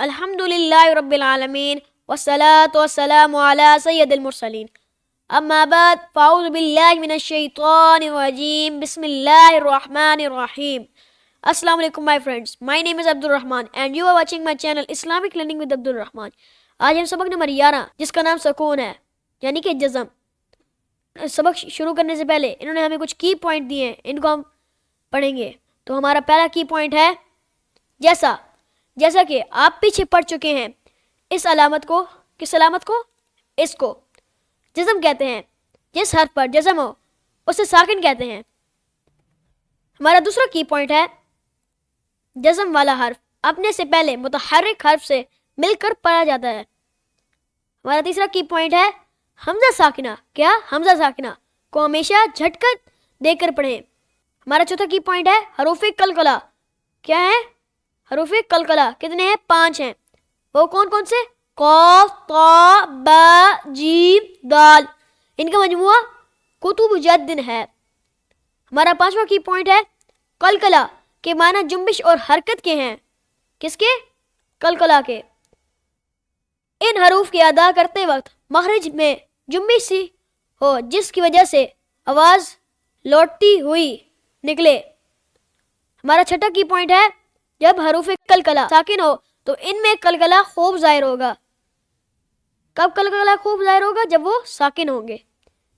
الحمدللہ رب العالمین والصلاة والسلام علی سید المرسلین اما بعد فاعوذ باللہ من الشیطان الرجیم بسم اللہ الرحمن الرحیم. Assalamu alaikum my friends, my name is Abdul Rahman and you are watching my channel Islamic Learning with Abdul Rahman. آج ہم سبق نمبر 11 جس کا نام سکون ہے یعنی کہ جزم. سبق شروع کرنے سے پہلے انہوں نے ہمیں کچھ کی پوائنٹ دیے ہیں، ان کو ہم پڑھیں گے. تو ہمارا پہلا کی پوائنٹ ہے جیسا کہ آپ پیچھے پڑھ چکے ہیں، اس علامت کو، کس علامت کو؟ اس کو جزم کہتے ہیں. جس حرف پر جزم ہو اسے ساکن کہتے ہیں. ہمارا دوسرا کی پوائنٹ ہے جزم والا حرف اپنے سے پہلے متحرک حرف سے مل کر پڑھا جاتا ہے. ہمارا تیسرا کی پوائنٹ ہے حمزہ ساکنہ. کیا؟ حمزہ ساکنہ کو ہمیشہ جھٹکا دے کر پڑھیں. ہمارا چوتھا کی پوائنٹ ہے حروف قلقلہ. کیا ہے حروف قلقلہ؟ کتنے ہیں؟ 5 ہیں. وہ کون کون سے؟ قاف، طا، با، جیم، دال. ان کا مجموعہ کتب جد ہے. ہمارا 5واں کی پوائنٹ ہے قلقلہ کے معنی جنبش اور حرکت کے ہیں. کس کے؟ قلقلہ کے. ان حروف کی ادا کرتے وقت مخرج میں جنبش سی ہو جس کی وجہ سے آواز لوٹتی ہوئی نکلے. ہمارا چھٹا کی پوائنٹ ہے جب حروف قلقلہ ساکن ہو تو ان میں قلقلہ خوب ظاہر ہوگا. کب قلقلہ خوب ظاہر ہوگا؟ جب وہ ساکن ہوں گے.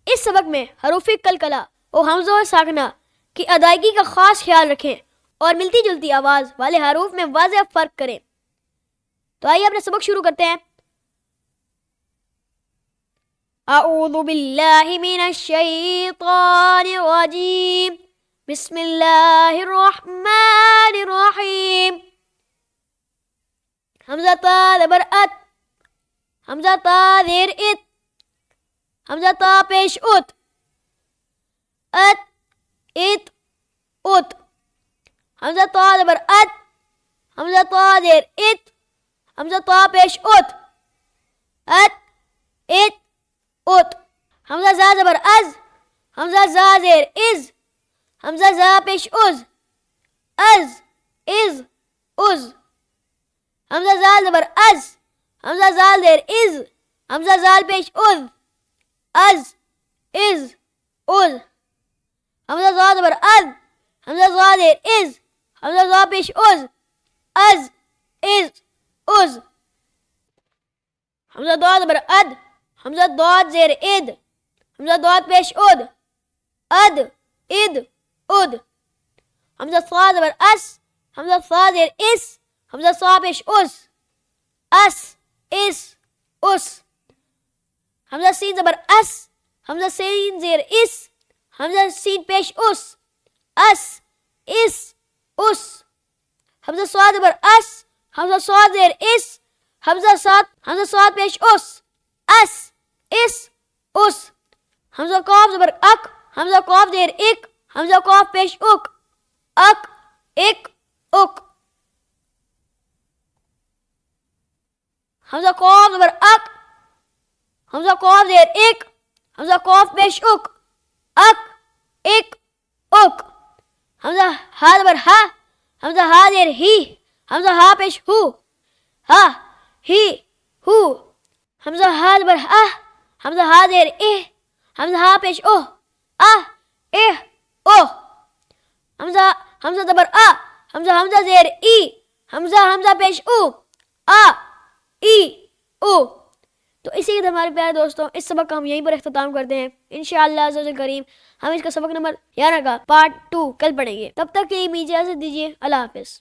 اس سبق میں حروف قلقلہ اور حمزہ اور ساکنہ کی ادائیگی کا خاص خیال رکھیں اور ملتی جلتی آواز والے حروف میں واضح فرق کریں. تو آئیے اپنا سبق شروع کرتے ہیں. اعوذ باللہ من الشیطان الرجیم بسم اللہ الرحمن الرحیم. حمزہ تا زبر ات، حمزہ تا زیر ات، حمزہ تا پیش ات، ات ات ات. حمزہ تا زبر ات، حمزہ تا زیر ات، حمزہ تا پیش ات، ات ات ات. حمزہ زا زبر از، حمزہ زا زیر از، حمزہ زا پیش از، از از از. حمزہ زال زبر از، حمزہ زال زیر از، حمزہ زال پیش از، از از از. حمزہ زا زبر از، حمزہ زا زیر از، حمزہ زا پیش از، از از. حمزہ داد زبر اد، حمزہ داد زیر اد، حمزہ داد پیش اد، اد اد اد. حمزہ صا زبر اس، حمزہ صا زیر اس، حمزہ صا پیش اس، اس اس. حمزہ سین زبر اس، حمزہ سین زیر اس، حمزہ سین پیش اس، اس اس. حمزہ صاد زبر اس، حمزہ صاد زیر اس، حمزہ صاد پیش اس اس. حمزہ قاف زبر اک، حمزہ قاف زیر اک، حمزہ قاف پیش اک ایک اک. حمزہ قاف زبر اک، حمزہ قاف زیر اک، حمزہ قاف پیش اک ایک اک. حمزہ ہا زبر ہا، حمزہ ہا زیر ہی، حمزہ ہا پیش ہو، ہا ہی ہو. حمزہ ہا زبر ہا، حمزہ ہا زیر اہ، حمزہ ہا پیش او، اہ او. حمزہ زبر آ، حمزہ زیر ای، حمزہ پیش او، ای او. تو اسی کے ہمارے پیارے دوستوں اس سبق کا ہم یہیں پر اختتام کرتے ہیں. انشاءاللہ عز و جل کریم ہم اس کا سبق نمبر 11 کا پارٹ 2 کل پڑھیں گے. تب تک کے لیے اجازت دیجیے. اللہ حافظ.